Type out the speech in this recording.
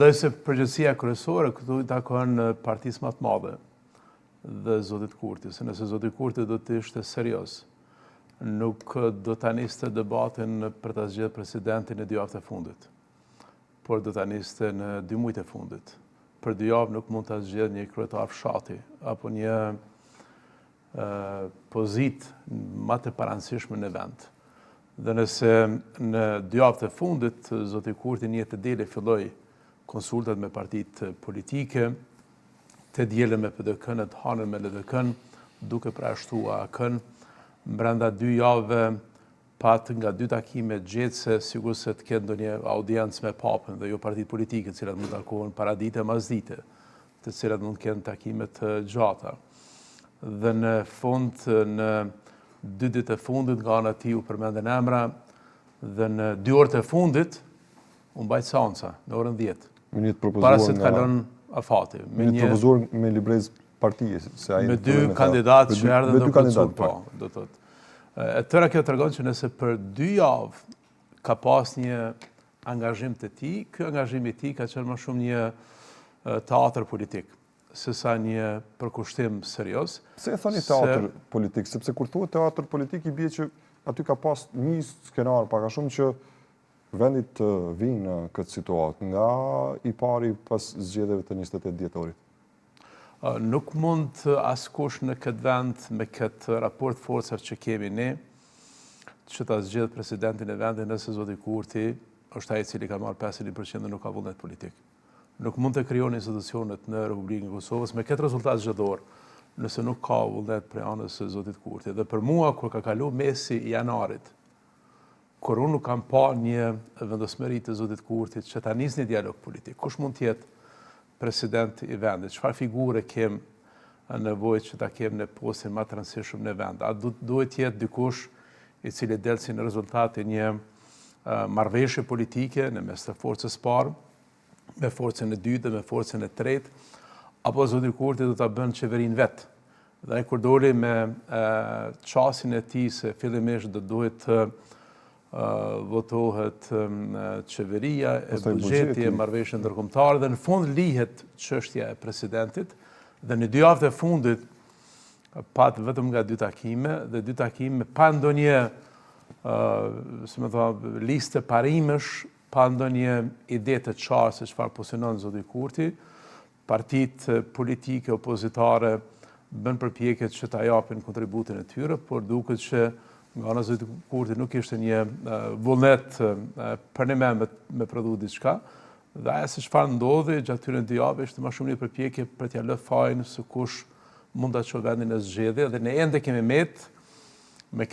Dhe se përgjithësia kryesore këtu i takon partisë më të madhe dhe zotit Kurti, se nëse zoti Kurti do të ishte serioz, nuk do ta niste debatin për ta zgjedhur presidentin në 2 javët e fundit, por do ta niste në 2 muajt e fundit. Për 2 javë nuk mund ta zgjedhë një kryetar fshati apo një pozitë më të parancishme në vend. Dhe nëse në 2 javët e fundit zoti Kurti një të dele filloi konsultat me partitë politike, të dielën me PDK-n, të hanën me LDK-n, duke përjashtuar AK-n, brenda 2 javëve pat nga 2 takime gjetse, sigur se të ketë ndonjë audiencë me papën dhe jo partitë politike, të cilat mund të takohen para dite mas dite, të cilat mund të kenë takime të gjata. Dhe në fund, në 2 ditë e fundit nga ana e tij u përmenden emra dhe në 2 orët e fundit u mbajt seanca në orën 10. Para se të kalon afati. Me një propozuar me librez partije. Me 2 kandidatë që erdhën dhe përcur, po, do të thotë. E tëra kjo tregon që nëse për 2 javë ka pas një angazhim të tij, ky angazhim i tij ka qenë më shumë një teatr politik, sesa një përkushtim serioz. Pse e thoni teatr politik? Sepse kur thuhet teatr politik i bie që aty ka pas një skenar pak a shumë që vendit të vinë në këtë situatë nga i pari pas zgjedhjeve të 28 dhjetorit? Nuk mund askush në këtë vend me këtë raport forcave që kemi ne që ta zgjedh presidentin e vendit nëse zoti Kurti është ai i cili ka marrë 51% dhe nuk ka vullnet politik. Nuk mund të krijoni institucionet në Republikën e Kosovës me këtë rezultat zgjedhor nëse nuk ka vullnet prej anës së zotit Kurti. Dhe për mua kur ka kalu mesi i janarit, kur unë nuk kam pa një vendosmëri të zotit Kurtit që ta nis një dialog politik. Kush mund të jetë president i vendit? Çfarë figure kem nevojë që ta kem në postin më të rëndësishëm në vend? A duhet të jetë dikush i cili del si në rezultat e një marrëveshje politike në mes të forcës parë, me forcën e dytë dhe me forcën e tretë, apo zoti Kurti do ta bën qeverinë vet? Dhe ai kur doli me çastin e tij se fillimisht do duhet votohet qeveria, buxheti, marrëveshja ndërkombëtare dhe në fund lihet çështja e presidentit dhe në 2 javët e fundit pat vetëm nga 2 takime dhe 2 takime pa ndonjë si më thon listë parimesh, pa ndonjë ide të qartë se çfarë pozicionon zoti Kurti. Partitë politike opozitare bën përpjekje që ta japin kontributin e tyre, por duket që nga ana e zotit Kurti nuk ishte një vullnet për ne me prodhu diçka. Dhe ajo se çfarë ndodhi gjatë këtyre 2 javëve ishte më shumë një përpjekje për t'ia lënë fajin se kush mund ta çojë vendin në zgjedhje dhe ne ende kemi met me